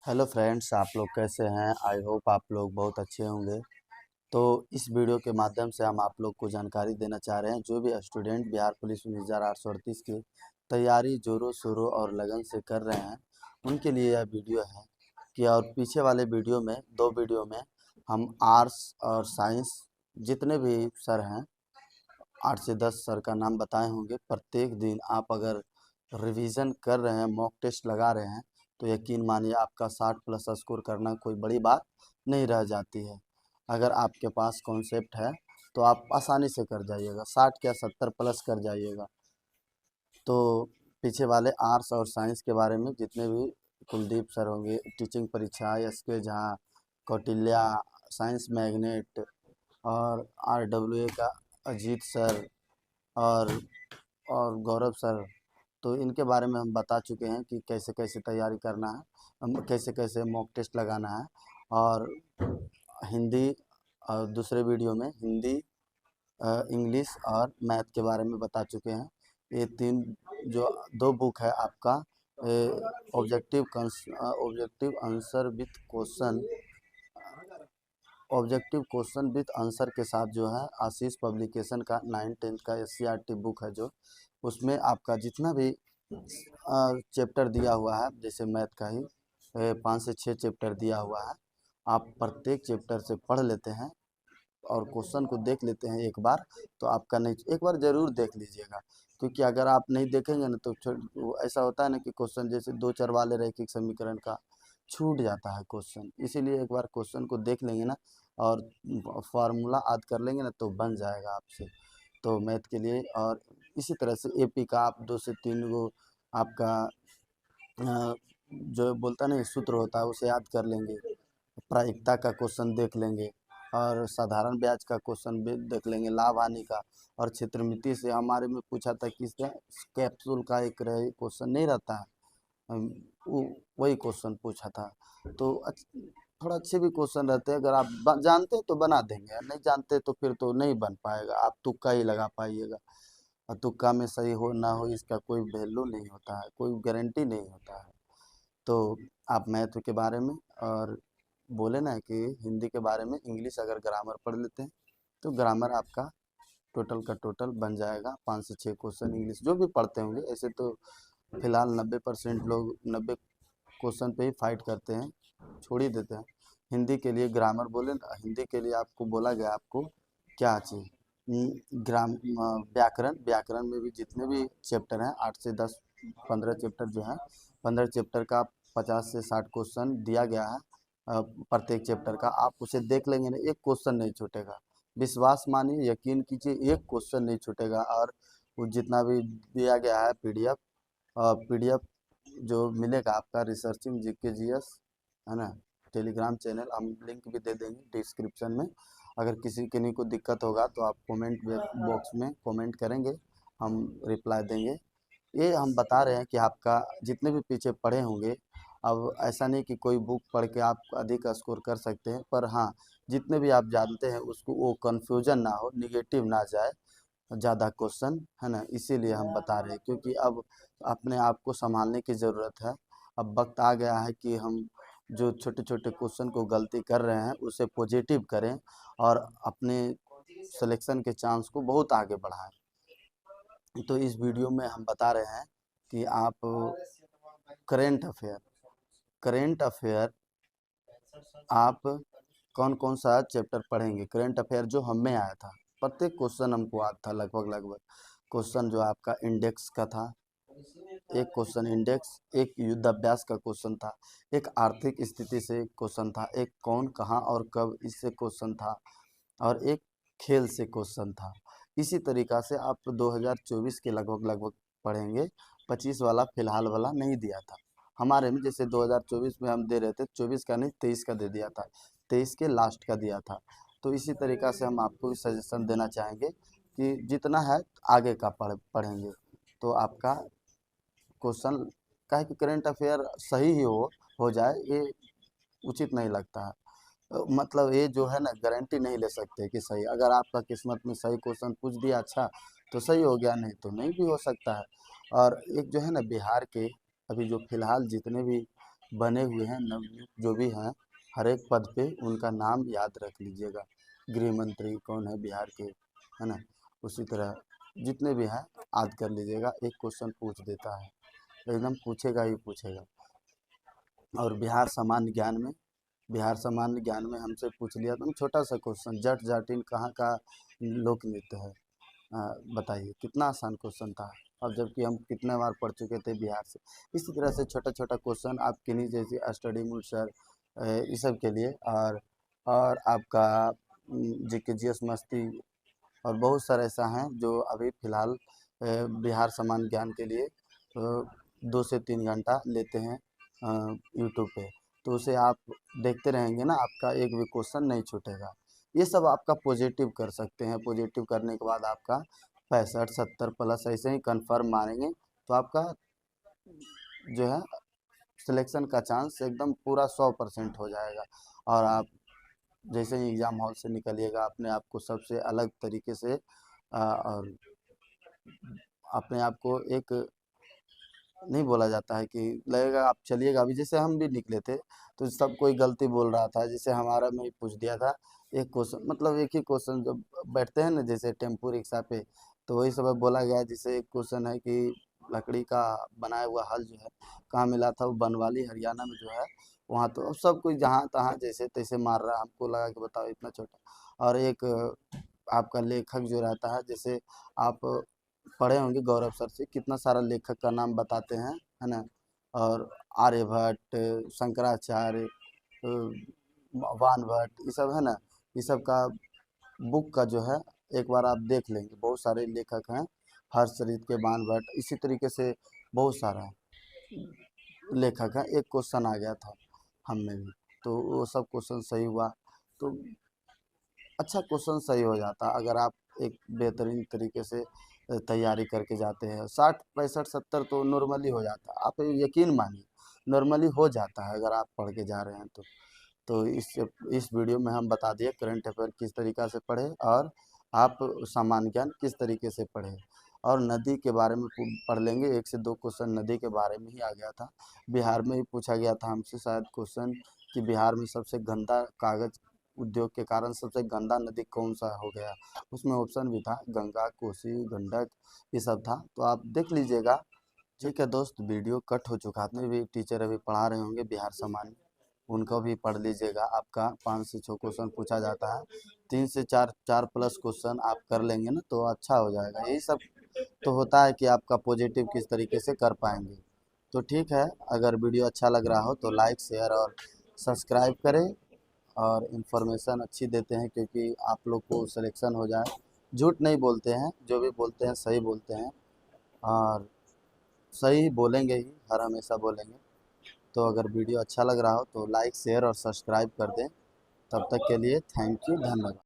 Hello friends, आप लोग कैसे हैं? आई होप आप लोग बहुत अच्छे होंगे। तो इस वीडियो के माध्यम से हम आप लोग को जानकारी देना चाह रहे हैं, जो भी स्टूडेंट बिहार पुलिस 19,838 की तैयारी जोरों शोरों और लगन से कर रहे हैं, उनके लिए यह वीडियो है कि और पीछे वाले वीडियो में, दो वीडियो में हम आर्ट्स और साइंस जितने भी सर हैं, 8 से 10 सर का नाम बताए होंगे। प्रत्येक दिन आप अगर रिवीजन कर रहे हैं, मॉक टेस्ट लगा रहे हैं, तो यकीन मानिए आपका 60 प्लस स्कोर करना कोई बड़ी बात नहीं रह जाती है। अगर आपके पास कॉन्सेप्ट है तो आप आसानी से कर जाइएगा, 60 क्या 70 प्लस कर जाइएगा। तो पीछे वाले आर्ट्स और साइंस के बारे में जितने भी कुलदीप सर होंगे, टीचिंग परीक्षा, एस के झा, कौटिल्या, साइंस मैग्नेट और RWA का अजीत सर और गौरव सर, तो इनके बारे में हम बता चुके हैं कि कैसे कैसे तैयारी करना है, हम कैसे कैसे मॉक टेस्ट लगाना है। और हिंदी और दूसरे वीडियो में हिंदी, इंग्लिश और मैथ के बारे में बता चुके हैं। ये तीन जो दो बुक है आपका, objective answer with question, objective question with answer के साथ जो है आशीष पब्लिकेशन का 9-10 का SCRT बुक है, जो उसमें आपका जितना भी चैप्टर दिया हुआ है, जैसे मैथ का ही 5 से 6 चैप्टर दिया हुआ है, आप प्रत्येक चैप्टर से पढ़ लेते हैं और क्वेश्चन को देख लेते हैं एक बार, तो आपका नहीं, एक बार ज़रूर देख लीजिएगा। क्योंकि अगर आप नहीं देखेंगे ना तो वो ऐसा होता है ना कि क्वेश्चन जैसे दो चर वाले रैखिक समीकरण का छूट जाता है क्वेश्चन। इसीलिए एक बार क्वेश्चन को देख लेंगे ना और फार्मूला याद कर लेंगे ना तो बन जाएगा आपसे। तो मैथ के लिए और इसी तरह से AP का आप 2 से 3 गो आपका जो बोलता नहीं सूत्र होता है उसे याद कर लेंगे, प्रायिकता का क्वेश्चन देख लेंगे और साधारण ब्याज का क्वेश्चन भी देख लेंगे, लाभ हानि का। और क्षेत्रमिति से हमारे में पूछा था कि कैप्सूल का एक क्वेश्चन नहीं रहता है, वही क्वेश्चन पूछा था। तो थोड़ा अच्छे भी क्वेश्चन रहते हैं, अगर आप जानते हैं तो बना देंगे, नहीं जानते तो फिर तो नहीं बन पाएगा, आप तुक्का ही लगा पाइएगा। और तुक्का में सही हो ना हो इसका कोई वैल्यू नहीं होता है, कोई गारंटी नहीं होता है। तो आप मैथ के बारे में और बोले ना कि हिंदी के बारे में, इंग्लिश अगर ग्रामर पढ़ लेते हैं तो ग्रामर आपका टोटल का टोटल बन जाएगा। 5 से 6 क्वेश्चन इंग्लिश जो भी पढ़ते होंगे, ऐसे तो फिलहाल 90% लोग 90 क्वेश्चन पे ही फाइट करते हैं, छोड़ ही देते हैं। हिंदी के लिए ग्रामर बोले ना, हिंदी के लिए आपको बोला गया आपको क्या चाहिए, व्याकरण, व्याकरण में भी जितने भी चैप्टर हैं 8 से 10 15 चैप्टर जो हैं, 15 चैप्टर का 50 से 60 क्वेश्चन दिया गया है। प्रत्येक चैप्टर का आप उसे देख लेंगे ना, एक क्वेश्चन नहीं छूटेगा, विश्वास मानिए, यकीन कीजिए, एक क्वेश्चन नहीं छूटेगा। और वो जितना भी दिया गया है PDF जो मिलेगा आपका, रिसर्चिंग GK GS है ना, टेलीग्राम चैनल हम लिंक भी दे देंगे डिस्क्रिप्शन में। अगर किसी किन्हीं को दिक्कत होगा तो आप कमेंट बॉक्स में कमेंट करेंगे, हम रिप्लाई देंगे। ये हम बता रहे हैं कि आपका जितने भी पीछे पढ़े होंगे, अब ऐसा नहीं कि कोई बुक पढ़ के आप अधिक स्कोर कर सकते हैं, पर हाँ, जितने भी आप जानते हैं उसको वो कन्फ्यूजन ना हो, निगेटिव ना जाए ज़्यादा क्वेश्चन, है ना, इसीलिए हम बता रहे हैं। क्योंकि अब अपने आप को संभालने की ज़रूरत है। अब वक्त आ गया है कि हम जो छोटे छोटे क्वेश्चन को गलती कर रहे हैं उसे पॉजिटिव करें और अपने सिलेक्शन के चांस को बहुत आगे बढ़ाएं। तो इस वीडियो में हम बता रहे हैं कि आप करेंट अफेयर, करेंट अफेयर आप कौन कौन सा चैप्टर पढ़ेंगे। करेंट अफेयर जो हमें आया था, प्रत्येक क्वेश्चन हमको आता था, लगभग लगभग क्वेश्चन जो आपका इंडेक्स का था, एक क्वेश्चन इंडेक्स, एक युद्धाभ्यास का क्वेश्चन था, एक आर्थिक स्थिति से क्वेश्चन था, एक कौन कहाँ और कब इससे क्वेश्चन था, और एक खेल से क्वेश्चन था। इसी तरीक़ा से आप 2024 के लगभग लगभग पढ़ेंगे। 25 वाला फिलहाल वाला नहीं दिया था हमारे में, जैसे 2024 में हम दे रहे थे, 24 का नहीं 23 का दे दिया था, 23 के लास्ट का दिया था। तो इसी तरीक़ा से हम आपको भी सजेशन देना चाहेंगे कि जितना है आगे का पढ़ेंगे तो आपका क्वेश्चन, काहे कि करेंट अफेयर सही ही हो जाए ये उचित नहीं लगता है। मतलब ये जो है ना, गारंटी नहीं ले सकते कि सही, अगर आपका किस्मत में सही क्वेश्चन पूछ दिया अच्छा तो सही हो गया, नहीं तो नहीं भी हो सकता है। और एक जो है ना बिहार के अभी जो फिलहाल जितने भी बने हुए हैं नवनियुक्त जो भी हैं हर एक पद पे उनका नाम याद रख लीजिएगा। गृह मंत्री कौन है बिहार के, है ना, उसी तरह जितने भी हैं याद कर लीजिएगा। एक क्वेश्चन पूछ देता है, एकदम पूछेगा ही पूछेगा। और बिहार सामान्य ज्ञान में हमसे पूछ लिया तो छोटा सा क्वेश्चन, जट जाटिन कहाँ का लोक नृत्य है, बताइए, कितना आसान क्वेश्चन था। और जबकि हम कितने बार पढ़ चुके थे बिहार से। इसी तरह से छोटा छोटा क्वेश्चन आप किन्हीं जैसी स्टडी मूड सर इस सब के लिए, और आपका जीके जीएस मस्ती और बहुत सारा ऐसा हैं जो अभी फ़िलहाल बिहार सामान्य ज्ञान के लिए 2 से 3 घंटा लेते हैं यूट्यूब पे। तो उसे आप देखते रहेंगे ना, आपका एक भी क्वेश्चन नहीं छूटेगा। ये सब आपका पॉजिटिव कर सकते हैं। पॉजिटिव करने के बाद आपका 65-70 प्लस ऐसे ही कन्फर्म मारेंगे तो आपका जो है सिलेक्शन का चांस एकदम पूरा 100% हो जाएगा। और आप जैसे ही एग्ज़ाम हॉल से निकलिएगा अपने आप को सबसे अलग तरीके से और अपने आप को एक नहीं बोला जाता है कि लगेगा आप चलिएगा। अभी जैसे हम भी निकले थे तो सब कोई गलती बोल रहा था, जैसे हमारा में ही पूछ दिया था एक क्वेश्चन, मतलब एक ही क्वेश्चन जब बैठते हैं ना जैसे टेम्पो रिक्शा पे, तो वही सब बोला गया। जैसे एक क्वेश्चन है कि लकड़ी का बनाया हुआ हल जो है कहाँ मिला था, वो बनवाली हरियाणा में जो है वहाँ। तो अब सब कोई जहाँ तहाँ जैसे तैसे मार रहा है, हमको लगा कि बताओ इतना छोटा। और एक आपका लेखक जो रहता है, जैसे आप पढ़े होंगे गौरव सर से, कितना सारा लेखक का नाम बताते हैं, है ना। और आर्यभट्ट, शंकराचार्य, वानभट्ट, ये सब है ना, ये सब का बुक का जो है एक बार आप देख लेंगे। बहुत सारे लेखक हैं, हर्षचरित के, बाणभट्ट, इसी तरीके से बहुत सारा लेखक हैं। एक क्वेश्चन आ गया था हम में भी, तो वो सब क्वेश्चन सही हुआ। तो अच्छा क्वेश्चन सही हो जाता अगर आप एक बेहतरीन तरीके से तैयारी करके जाते हैं। 60 65 70 तो नॉर्मली हो जाता है, आप यकीन मानिए नॉर्मली हो जाता है अगर आप पढ़ के जा रहे हैं तो। तो इस वीडियो में हम बता दिए करंट अफेयर किस तरीक़ा से पढ़े और आप सामान्य ज्ञान किस तरीके से पढ़े। और नदी के बारे में पढ़ लेंगे, 1 से 2 क्वेश्चन नदी के बारे में ही आ गया था। बिहार में ही पूछा गया था हमसे शायद क्वेश्चन कि बिहार में सबसे गंदा कागज़ उद्योग के कारण सबसे गंदा नदी कौन सा हो गया। उसमें ऑप्शन भी था गंगा, कोसी, गंडक, ये सब था, तो आप देख लीजिएगा। ठीक है दोस्त, वीडियो कट हो चुका है। भी टीचर अभी पढ़ा रहे होंगे बिहार सामान्य, उनको भी पढ़ लीजिएगा। आपका 5 से 6 क्वेश्चन पूछा जाता है, 3 से 4 4 प्लस क्वेश्चन आप कर लेंगे ना तो अच्छा हो जाएगा। यही सब तो होता है कि आपका पॉजिटिव किस तरीके से कर पाएंगे। तो ठीक है, अगर वीडियो अच्छा लग रहा हो तो लाइक शेयर और सब्सक्राइब करें। और इन्फॉर्मेशन अच्छी देते हैं क्योंकि आप लोग को सिलेक्शन हो जाए। झूठ नहीं बोलते हैं, जो भी बोलते हैं सही बोलते हैं, और सही बोलेंगे ही, हर हमेशा बोलेंगे। तो अगर वीडियो अच्छा लग रहा हो तो लाइक शेयर और सब्सक्राइब कर दें। तब तक के लिए थैंक यू, धन्यवाद।